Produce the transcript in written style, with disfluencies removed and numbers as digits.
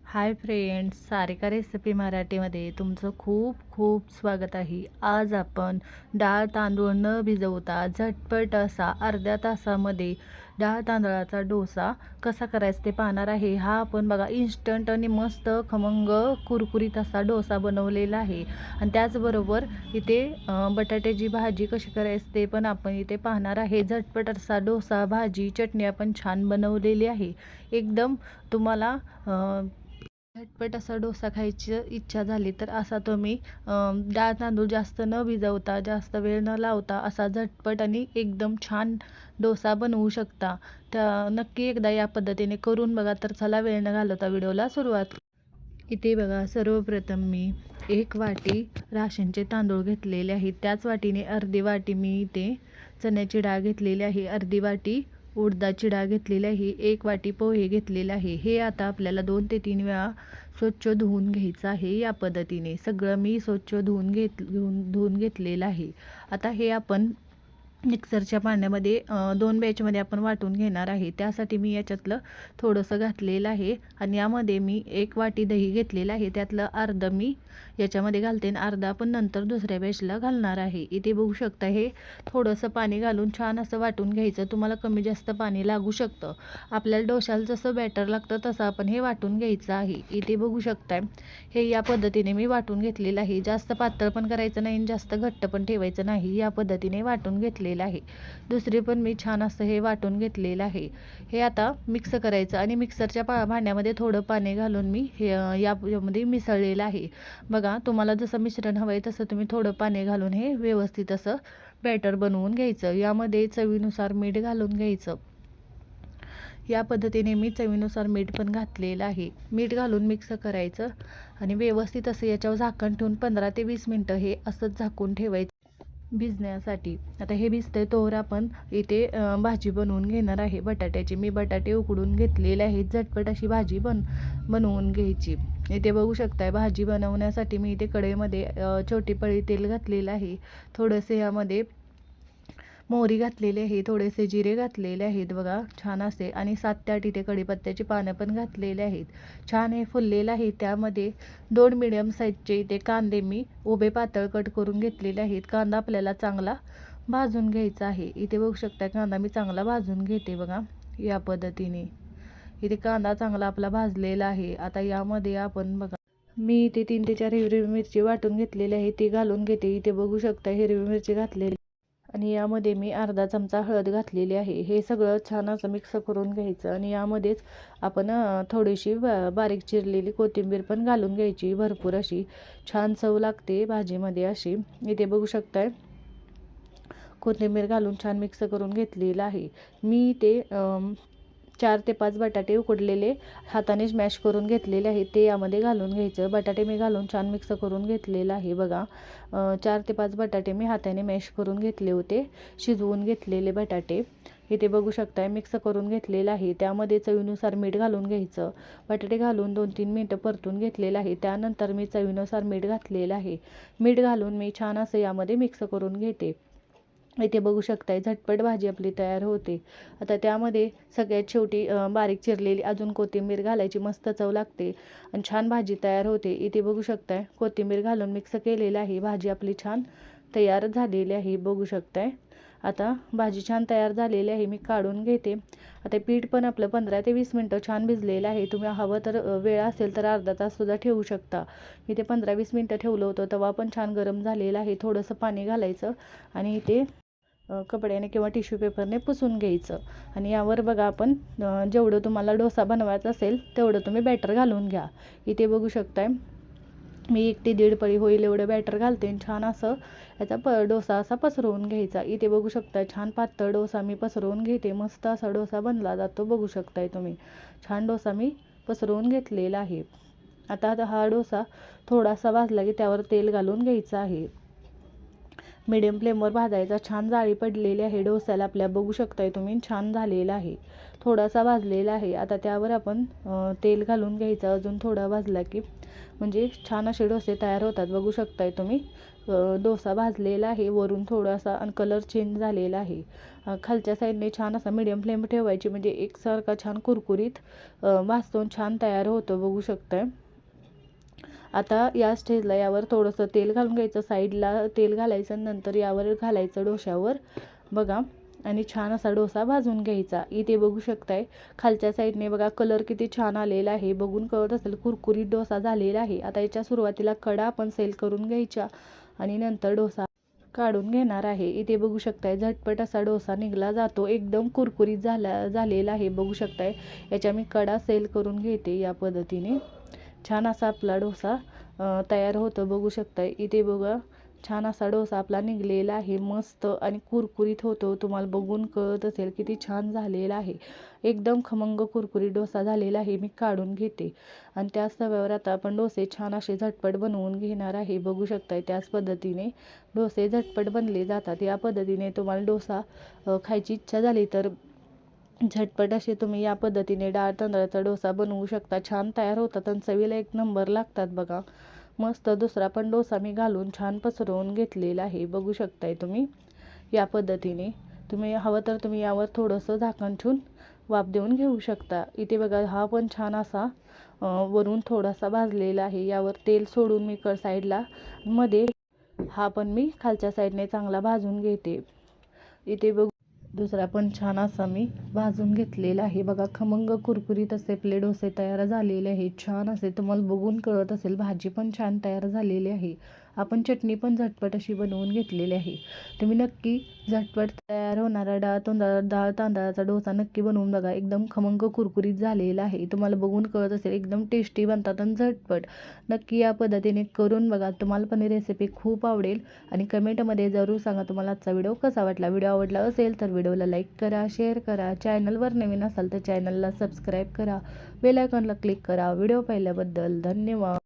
Hi friends, Sarika recipe मराठीमध्ये तुमचं खूप खूप स्वागत आहे. आज आपण डाळ तांदूळ न भिजवता झटपट असा अर्ध्या तासामध्ये डाळ तांदळाचा डोसा कसा करायचा ते पाहणार आहे. हा आपण बघा इन्स्टंट आणि मस्त खमंग कुरकुरीत असा डोसा बनवलेला आहे. आणि त्याचबरोबर इथे बटाट्याची भाजी कशी करायची ते पण आपण इथे पाहणार आहे. झटपट असा डोसा, भाजी, चटणी आपण छान बनवलेली आहे. एकदम तुम्हाला झटपट असा डोसा खायची इच्छा झाली तर असा तुम्ही डाळ तांदूळ जास्त न भिजवता, जास्त वेळ न लावता असा झटपट आणि एकदम छान डोसा बनवू शकता. तर नक्की एकदा या पद्धतीने करून बघा. तर चला वेळ न घालवता व्हिडिओला सुरुवात. इथे बघा, सर्वप्रथम मी 1 वाटी राशनचे तांदूळ घेतलेले आहेत. त्याच वाटीने अर्धी वाटी मी इथे चण्याची डाळ घेतलेली आहे. अर्धी वाटी उडदाची डाळ घेतलेली आहे. 1 वाटी पोहे घेतलेले आहे. हे आता आपल्याला 2 ते 3 वेळा स्वच्छ धुवून घ्यायचं आहे. या पद्धतीने सगळं मी स्वच्छ धुवून घेतलेलं आहे. आता हे आपण मिक्सरच्या पाण्यामध्ये 2 बॅचमध्ये आपण वाटून घेणार आहे. त्यासाठी मी याच्यातलं थोडंसं घातलेलं आहे. आणि यामध्ये मी 1 वाटी दही घेतलेलं आहे. त्यातलं अर्धं मी याच्यामध्ये घालते आणि अर्धा आपण नंतर दुसऱ्या बॅचला घालणार आहे. इथे बघू शकता, हे थोडंसं पाणी घालून छान असं वाटून घ्यायचं. तुम्हाला कमी जास्त पाणी लागू शकतं. आपल्याला डोशाला जसं बॅटर लागतं तसं आपण हे वाटून घ्यायचं आहे. इथे बघू शकताय, हे या पद्धतीने मी वाटून घेतलेलं आहे. जास्त पातळ पण करायचं नाही आणि जास्त घट्ट पण ठेवायचं नाही. या पद्धतीने वाटून घेतलेलं आहे. दुसरी पण मी छान असं हे वाटून घेतलेलं आहे. हे आता मिक्स करायचं आणि मिक्सरच्या भांड्यामध्ये थोडं पाणी घालून मी हे यामध्ये मिसळलेलं आहे. बघा, तुम्हाला जसं मिश्रण हवं आहे तसं तुम्ही थोडं पाणी घालून हे व्यवस्थित असं बॅटर बनवून घ्यायचं. यामध्ये चवीनुसार मीठ घालून घ्यायचं. या पद्धतीने मी चवीनुसार मीठ पण घातलेलं आहे. मीठ घालून मिक्स करायचं आणि व्यवस्थित असं याच्यावर झाकण ठेवून 15 ते 20 मिनटं हे असंच झाकून ठेवायचं भिजण्यासाठी. आता हे भिजतंय तोवर आपण इथे भाजी बनवून घेणार आहे बटाट्याची. मी बटाटे उकडून घेतलेले आहेत. झटपट अशी भाजी बनवून घ्यायची. इथे बघू शकताय, भाजी बनवण्यासाठी मी इथे कढईमध्ये छोटी पळी तेल घातलेलं आहे. थोडंसं यामध्ये मोहरी घातलेली आहे, थोडेसे जिरे घातलेले आहेत बघा छान असे. आणि 7 ते 8 इथे कढीपत्त्याची पानं पण घातलेले आहेत. छान हे फुललेलं आहे. त्यामध्ये 2 मीडियम साईजचे इथे कांदे मी उभे पातळ कट करून घेतलेले आहेत. कांदा आपल्याला चांगला भाजून घ्यायचा आहे. इथे बघू शकता, कांदा मी चांगला भाजून घेते बघा या पद्धतीने. इथे कांदा चांगला आपला भाजलेला आहे. आता यामध्ये आपण बघा, मी इथे 3 ते 4 हिरवी मिरची वाटून घेतलेली आहे, ती घालून घेते. इथे बघू शकता हिरवी मिरची घातलेली आणि यामध्ये मी अर्धा चमचा हळद घातलेली आहे. हे सगळं छान असं मिक्स करून घ्यायचं आणि यामध्येच आपण थोडीशी बारीक चिरलेली कोथिंबीर पण घालून घ्यायची. भरपूर अशी छान चव लागते भाजीमध्ये अशी. इथे बघू शकताय, कोथिंबीर घालून छान मिक्स करून घेतलेलं आहे. मी ते 4 ते 5 बटाटे उकडलेले हाताने स्मॅश करून घेतलेले आहेत, ते यामध्ये घालून घ्यायचं. बटाटे मी घालून छान मिक्स करून घेतलेलं आहे बघा. 4 ते 5 बटाटे मी हाताने मॅश करून घेतले होते, शिजवून घेतलेले बटाटे. इथे बघू शकताय मिक्स करून घेतलेलं आहे. त्यामध्ये चवीनुसार मीठ घालून घ्यायचं. बटाटे घालून 2-3 मिनटं परतून घेतलेलं आहे. त्यानंतर मी चवीनुसार मीठ घातलेलं आहे. मीठ घालून मी छान असं यामध्ये मिक्स करून घेते. इथे बघू शकताय, झटपट भाजी आपली तयार होते. आता त्यामध्ये सगळ्यात शेवटी बारीक चिरलेली अजून कोथिंबीर घालायची, मस्त चव लागते आणि छान भाजी तयार होते. इथे बघू शकताय, कोथिंबीर घालून मिक्स केलेलं आहे. भाजी आपली छान तयार झालेली आहे बघू शकताय. आता भाजी छान तयार झालेली आहे, मी काढून घेते. आता पीठ पण आपलं 15 ते 20 मिनटं छान भिजलेलं आहे. तुम्ही हवं तर वेळ असेल तर अर्धा ताससुद्धा ठेवू शकता. मी ते 15-20 मिनटं ठेवलं होतं. तवा पण छान गरम झालेला आहे. थोडंसं पाणी घालायचं आणि इथे कपड्याने किंवा टिश्यू पेपरने पुसून घ्यायचं. आणि यावर बघा, आपण जेवढं तुम्हाला डोसा बनवायचा असेल तेवढं तुम्ही बॅटर घालून घ्या. इथे बघू शकताय, मी 1 ते 1.5 पळी होईल एवढं बॅटर घालते आणि छान असं याचा डोसा असा पसरवून घ्यायचा. इथे बघू शकताय, छान पातळ डोसा मी पसरवून घेते. मस्त असा डोसा बनला जातो बघू शकताय तुम्ही. छान डोसा मी पसरवून घेतलेला आहे. आता हा डोसा थोडासा भाजला की त्यावर तेल घालून घ्यायचा आहे. मीडियम फ्लेमवर भाजायचा. छान जाळी पडलेली आहे डोस्याला आपल्या, बघू शकताय तुम्ही, छान झालेला आहे. थोडासा भाजलेला आहे. आता त्यावर आपण तेल घालून घ्यायचं. अजून थोडा भाजला की म्हणजे छान असे डोसे तयार होतात. बघू शकताय तुम्ही डोसा भाजलेला आहे. वरून थोडासा आणि कलर चेंज झालेला आहे. खालच्या साईडने छान असा मीडियम फ्लेम ठेवायची म्हणजे एकसारखा छान कुरकुरीत भाजून छान तयार होतो. बघू शकताय. आता या स्टेजला यावर थोडंसं तेल घालून घ्यायचं. साईडला तेल घालायचं, नंतर यावर घालायचं डोश्यावर बघा, आणि छान असा डोसा भाजून घ्यायचा. इथे बघू शकताय खालच्या साईडने बघा कलर किती छान आलेला आहे. बघून कळत असेल कुरकुरीत डोसा झालेला आहे. आता याच्या सुरुवातीला कडा आपण सेल करून घ्यायच्या आणि नंतर डोसा काढून घेणार आहे. इथे बघू शकताय झटपट असा डोसा निघला जातो. एकदम कुरकुरीत झालेला आहे. बघू शकताय याच्या मी कडा सेल करून घेते. या पद्धतीने छान असा आपला डोसा तयार होतो. बघू शकताय इथे बघा छान असा डोसा आपला निघलेला आहे. मस्त आणि कुरकुरीत होतो. तुम्हाला बघून कळत असेल किती छान झालेला आहे. एकदम खमंग कुरकुरीत डोसा झालेला आहे. मी काढून घेते आणि त्याच तव्यावर आता आपण डोसे छान असे झटपट बनवून घेणार आहे. बघू शकताय त्याच पद्धतीने डोसे झटपट बनले जातात. या पद्धतीने तुम्हाला डोसा खायची इच्छा झाली तर झटपट असे तुम्ही या पद्धतीने डाळ तांदळाचा डोसा बनवू शकता. छान तयार होतात आणि चवीला एक नंबर लागतात बघा. मस्त दुसरा पण डोसा मी घालून छान पसरवून घेतलेला आहे. बघू शकताय तुम्ही या पद्धतीने. तुम्ही हवं तर तुम्ही यावर थोडंसं झाकण ठेवून वाफ देऊन घेऊ शकता. इथे बघा हा पण छान असा वरून थोडासा भाजलेला आहे. यावर तेल सोडून मी साईडला मध्ये हा पण मी खालच्या साईडने चांगला भाजून घेते. इथे बघू दुसरा पण छान असा मी भाजून घेतलेला आहे बघा. खमंग कुरकुरीत असे आपले डोसे तयार झालेले आहे. छान असे तुम्हाला बघून कळत असेल. भाजी पण छान तयार झालेली आहे. आपण चटणी पण झटपट अशी बनवून घेतलेली आहे. तुम्ही नक्की झटपट तयार होणारा डाळ तांदळाचा डोसा नक्की बनवून बघा. एकदम खमंग कुरकुरीत झालेला आहे. तुम्हाला बघून कळत असेल एकदम टेस्टी बनतात आणि झटपट. नक्की या पद्धतीने करून बघा. तुम्हाला पण ही रेसिपी खूप आवडेल आणि कमेंटमध्ये जरूर सांगा तुम्हाला आजचा व्हिडिओ कसा वाटला. व्हिडिओ आवडला असेल तर व्हिडिओला लाईक करा, शेअर करा. चॅनलवर नवीन असाल तर चॅनलला सबस्क्राईब करा. बेल आयकॉनला क्लिक करा. व्हिडिओ पाहिल्याबद्दल धन्यवाद.